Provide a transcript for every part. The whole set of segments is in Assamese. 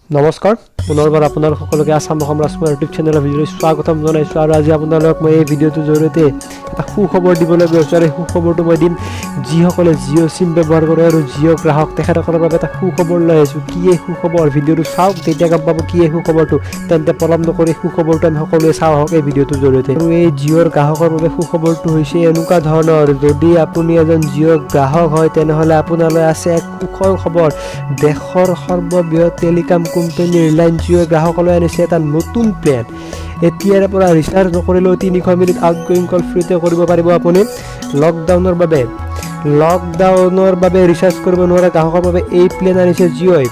নমস্কাৰ পুনৰবাৰ আপোনালোক সকলোকে আসাম ৰাজকুমাৰ ইউটিউব চেনেলৰ ভিডিঅ'লৈ স্বাগতম জনাইছোঁ আৰু আজি আপোনালোকক মই এই ভিডিঅ'টোৰ জৰিয়তে এটা সুখবৰ দিবলৈ গৈছোঁ আৰু এই সুখবৰটো মই দিম যিসকলে জিঅ' চিম ব্যৱহাৰ কৰে আৰু জিঅ' গ্ৰাহক তেখেতসকলৰ বাবে এটা সুখবৰ লৈ আহিছোঁ। কি এই সুখবৰ ভিডিঅ'টো চাওক, তেতিয়া গম পাব কি এই সুখবৰটো। তেন্তে পলম নকৰি সুখবৰটো আমি সকলোৱে চাওঁ আহক এই ভিডিঅ'টোৰ জৰিয়তে। আৰু এই জিঅ'ৰ গ্ৰাহকৰ বাবে সুখবৰটো হৈছে এনেকুৱা ধৰণৰ, যদি আপুনি এজন জিঅ' গ্ৰাহক হয় তেনেহ'লে আপোনালৈ আছে এক সুখৰ খবৰ। দেশৰ সৰ্ববৃহৎ টেলিকম কোম্পানী ৰিলায়েন্স জিঅ'ই গ্ৰাহকলৈ আনিছে এটা নতুন প্লেন। এতিয়াৰ পৰা ৰিচাৰ্জ নকৰিলেও 300 মিনিট আউটগোয়িং কল ফ্ৰীতে কৰিব পাৰিব আপুনি। লকডাউনৰ বাবে ৰিচাৰ্জ কৰিব নোৱাৰা গ্ৰাহকৰ বাবে এই প্লেন আনিছে জিঅ'ই।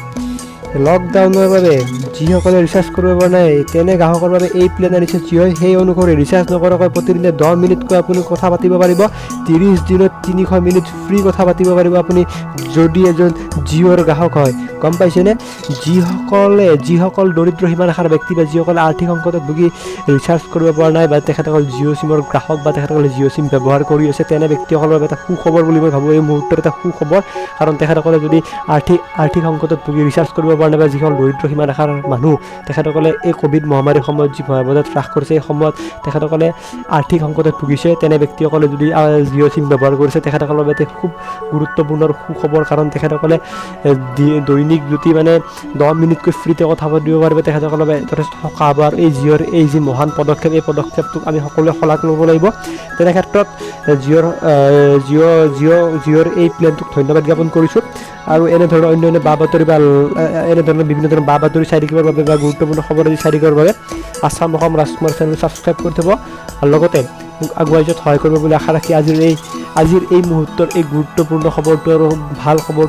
লকডাউনৰ বাবে যিসকলে ৰিচাৰ্জ কৰিব পৰা নাই তেনে গ্ৰাহকৰ বাবে এই প্লেন আনিছে জিঅ'ই। সেই অনুসৰি ৰিচাৰ্জ নকৰাকৈ প্ৰতিদিনে 10 মিনিটকৈ আপুনি কথা পাতিব পাৰিব। 30 দিনত 300 মিনিট ফ্ৰী কথা পাতিব পাৰিব আপুনি যদি এজন জিঅ'ৰ গ্ৰাহক হয়। গম পাইছেনে? যিসকল দৰিদ্ৰ সীমাৰেখাৰ ব্যক্তি বা যিসকলে আৰ্থিক সংকটত ভুগি ৰিচাৰ্জ কৰিব পৰা নাই বা তেখেতসকল জিঅ' চিমৰ গ্ৰাহক বা তেখেতসকলে জিঅ' চিম ব্যৱহাৰ কৰি আছে তেনে ব্যক্তিসকলৰ বাবে এটা সুখবৰ বুলি মই ভাবোঁ। এই মুহূৰ্তত এটা সুখবৰ, কাৰণ তেখেতসকলে যদি আৰ্থিক সংকটত ভুগি ৰিচাৰ্জ কৰিব পৰা নাই বা যিসকল দৰিদ্ৰ সীমাৰেখাৰ মানুহ তেখেতসকলে এই ক'ভিড মহামাৰীৰ সময়ত যি ভয়াৱহতাত হ্ৰাস কৰিছে এই সময়ত তেখেতসকলে আৰ্থিক সংকটত ভুগিছে, তেনে ব্যক্তিসকলে যদি জিঅ' চিম ব্যৱহাৰ কৰিছে তেখেতসকলৰ বাবে খুব গুৰুত্বপূৰ্ণ সুখবৰ, কাৰণ তেখেতসকলে দৈনিক যদি 10 মিনিটকৈ ফ্ৰীতে কথা পাতিব পাৰিব তেখেতসকলৰ বাবে যথেষ্ট সকাহ হ'ব। আৰু এই জিঅ'ৰ এই যি মহান পদক্ষেপ এই পদক্ষেপটোক আমি সকলোৱে শলাগ ল'ব লাগিব। তেনে ক্ষেত্ৰত জিঅ'ৰ এই প্লেনটোক ধন্যবাদ জ্ঞাপন কৰিছোঁ। আৰু এনেধৰণৰ অন্যান্য বা-বাতৰি বা এনেধৰণৰ বিভিন্ন ধৰণৰ বা-বাতৰি চাই থাকিবৰ বাবে বা গুৰুত্বপূৰ্ণ খবৰ চাই থাকিবৰ বাবে আসাম ৰাজকুমাৰ চেনেল ছাবস্ক্ৰাইব কৰি থ'ব আৰু লগতে মোক আগুৱাই যোৱাত সহায় কৰিব বুলি আশা ৰাখি আজিৰ এই মুহূৰ্তৰ এই গুৰুত্বপূৰ্ণ খবৰটো আৰু ভাল খবৰ